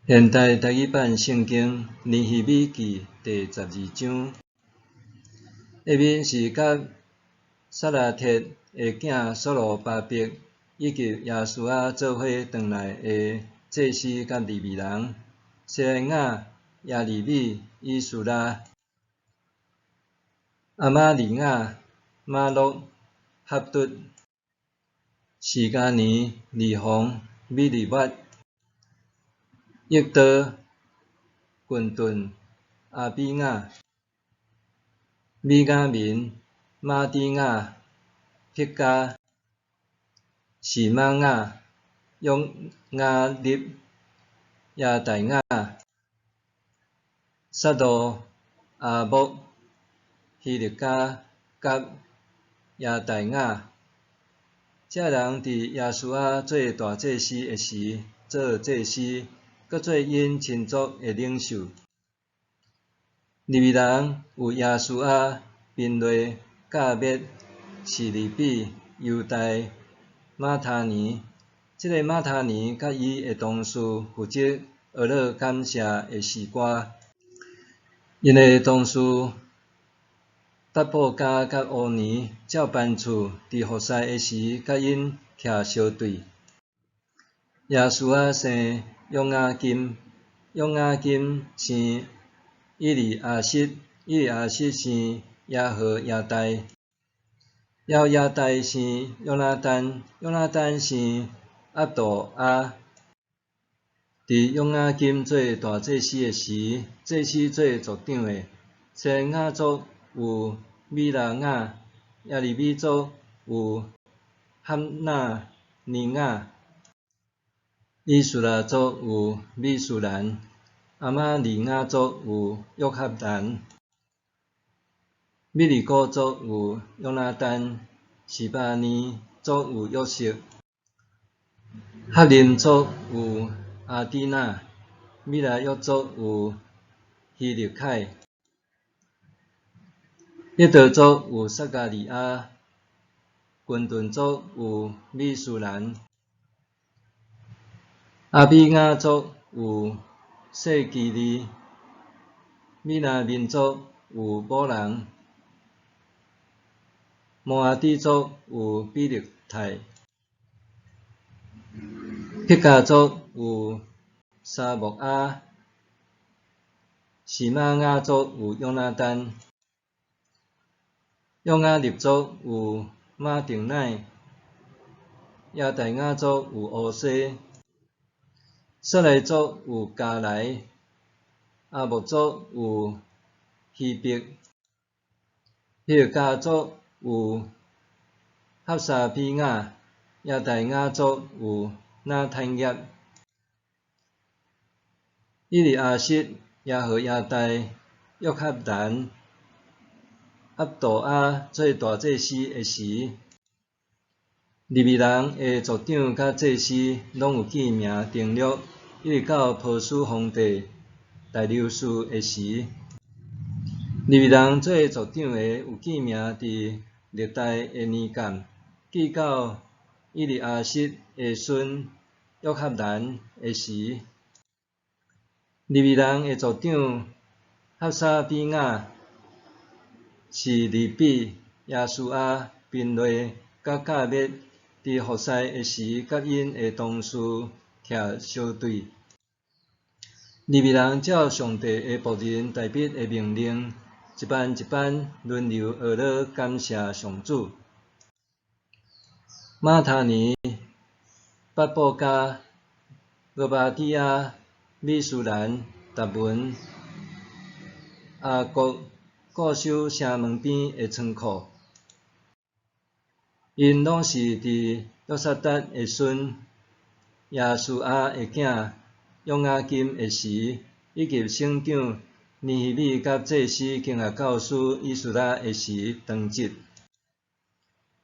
现代台语版圣经尼希米记第12章，下面是甲撒拉铁的囝所罗巴伯以及耶稣仔做伙转来的祭司甲利未人，西莱雅、耶利米、以斯拉、阿玛利亚、马洛、哈杜、示迦尼、利宏、米利约、益多、棍顿、阿比亚、米雅民、马底亚、撇加、示玛雅、约雅利、亚大雅、撒罗、阿木、希利加、甲亚大雅。这人伫耶稣仔做大祭司的时做祭司，搁做因亲族的领袖。利未人有耶稣仔、宾类、甲灭、示利比、犹大、马他尼。这个马他尼甲伊的同事负责俄勒感谢的诗歌。因的同事巴布加甲乌尼照班厝伫服侍的时，甲因徛相对。耶稣仔生约雅金，约雅金生以利亚实，以利亚实生耶何亚大，耶何亚大生约拿单，约拿单生阿杜亚。伫约雅金做大祭司的时，祭司做族长的，西莱雅族有米拉雅，耶利米族有哈纳尼雅，以斯拉族有米苏兰，阿玛利亚族有约哈兰，米利古族有约拿单，示巴尼族有约瑟，哈林族有阿底那，米拉约族有希利凯，益多族有撒加利亚，棍顿族有米苏兰，阿比亚族有谢基利，米拿民族有某人，摩阿底族有比利泰，撇加族有沙木亚，示玛雅族有约拿单，约雅利族有马丁乃，亚大雅族有乌西，色雷族有加来，阿木族有希伯，希利加族有哈沙比亚，亚大雅族有纳坦业，以利亚实、耶何亚大、约哈兰、阿杜亚做大祭司的时，利未人的族长甲祭司拢有记名登录，一直到波斯皇帝大流士的时，利未人做族长的有记名伫历代的年鉴，记到以利亚实的孙约哈兰的时，利未人的族长哈沙比亚、示利比、耶稣仔、宾类甲甲灭伫服侍的时，甲因的同事徛相对。利未人照上帝的仆人大笔的命令，一班一班轮流学了感谢上主。马他尼、巴布加、俄巴底亚、米苏兰、达文、阿国固守城门边的仓库，因拢是伫约萨达的孙耶稣仔的囝约雅金的时，以及省长尼希米甲祭司经学教师以斯拉的时当值。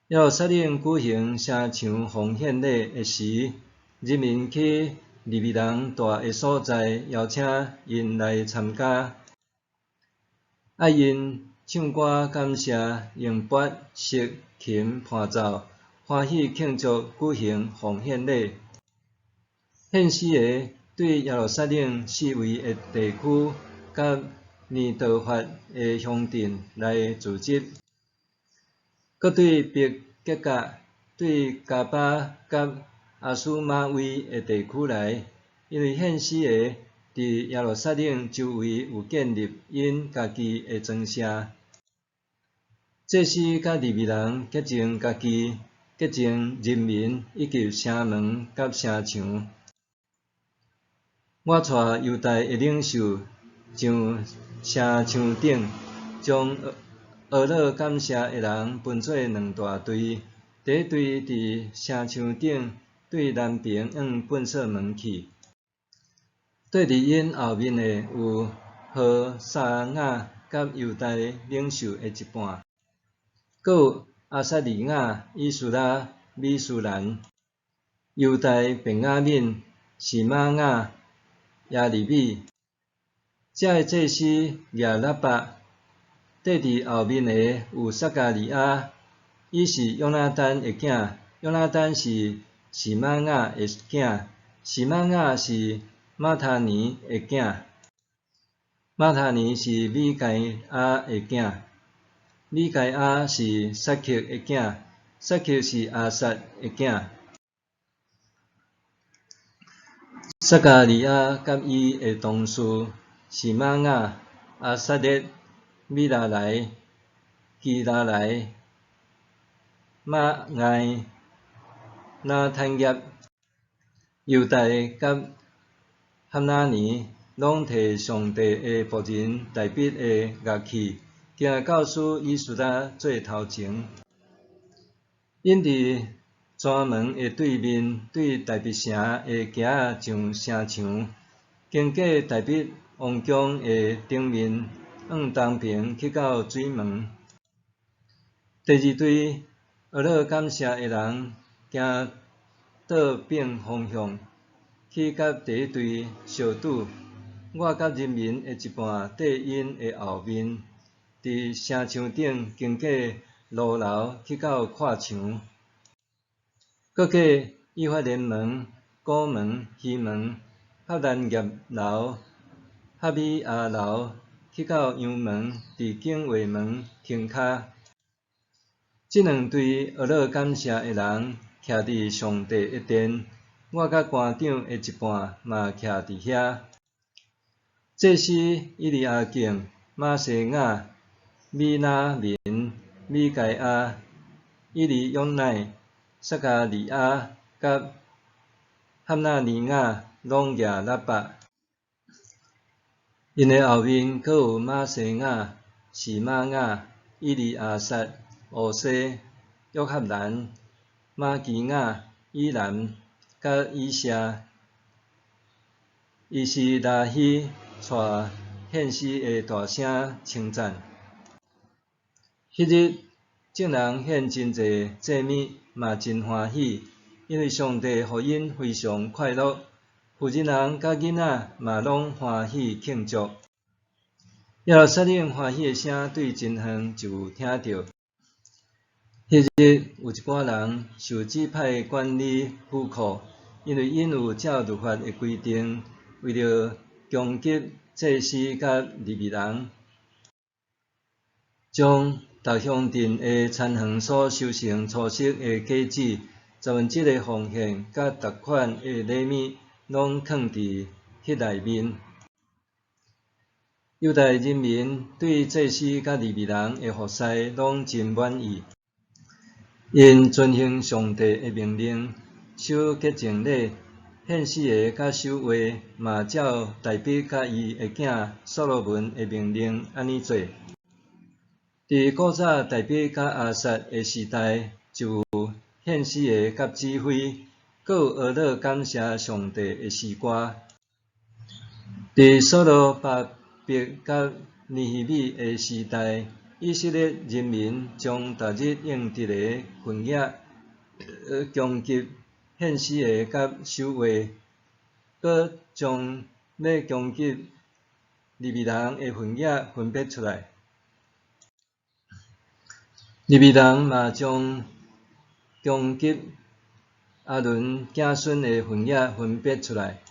耶路撒冷举行城墙奉献礼的时，人民去利未人住的所在，邀请因来参加。爱因唱歌感谢，用钹、瑟、琴伴奏，欢喜庆祝举行奉献礼。献诗的对耶路撒冷四围的地区甲尼陀法的乡镇来组织，搁对别吉甲、对加巴甲阿苏马威的地区来，因为现时的伫耶路撒冷周围有建立因家己的庄舍。祭司甲利未人洁净家己，洁净人民以及城门甲城墙。我带犹太的领袖上城墙顶，将俄勒感谢的人分做两大队，第一队伫城墙顶对南边往本色门去。对伫因后面的有何沙雅甲犹太领袖的一半，搁有阿撒利雅、以斯拉、米苏兰、犹太便雅悯、示玛雅、耶利米。这个祭司亚拉巴，缀伫后面的有撒加利亚，伊是约拿单的囝，约拿单是示玛雅的囝，示玛雅是马他尼的囝，马他尼是米该亚的囝，米该亚是撒克的囝，撒克是阿撒的囝。撒加利亚甲伊的同事示玛雅、阿撒列、米拉莱、基拉莱、马埃、拿坦业、犹大甲哈纳尼，拢摕上帝的仆人大笔的乐器，行教师以斯拉做头前。因伫山门的对面，对大必城的垭仔上城墙，经过大必王宫的顶面，往东边去到水门。第二队俄勒感谢的人行倒反方向，去甲第一队相拄。我甲人民的一半缀因的后面，伫城墙顶经过路楼去到看墙。搁过以法莲门、古门、西门、哈兰业楼、哈米亚楼，去到阳门，伫敬卫门停骹。这两队俄勒感谢的人徛伫上帝的殿，我甲官长的一半嘛徛伫遐。祭司以利亚敬、马西亚、米那民、米该亚、以利约乃、撒加利亚甲哈纳尼亚拢举喇叭。因的后面阁有马西亚、示玛雅、以利亚撒、乌西、约翰兰、马基亚、以兰甲以谢。伊是拉希带献诗的大声称赞。迄日众人献真济祭物，嘛真欢喜，因为上帝互因非常快乐，妇人甲囡仔嘛拢欢喜庆祝。耶路撒冷欢喜的声对真远就有听到。迄日有一寡人受指派管理府库，因为因有照律法的规定，为了攻击祭司甲利未人，将逐乡镇的田园所收成初熟的果子、1/10的奉献甲逐款的礼物，拢藏伫迄内面。犹太人民对祭司甲利未人的服侍拢真满意，因遵行上帝的命令，守洁净礼，献死的甲守话嘛照大必甲伊的囝所罗门的命令安尼做。伫古早大必甲亚撒的时代，就有献死的甲指挥，阁有俄勒感谢上帝的诗歌。伫所罗巴伯甲尼希米的时代，以色列人民将逐日用一个分野攻击献死的甲守话，搁将要攻击利未人的分野分别出来。利未人嘛将攻击阿伦子孙的分野分别出来。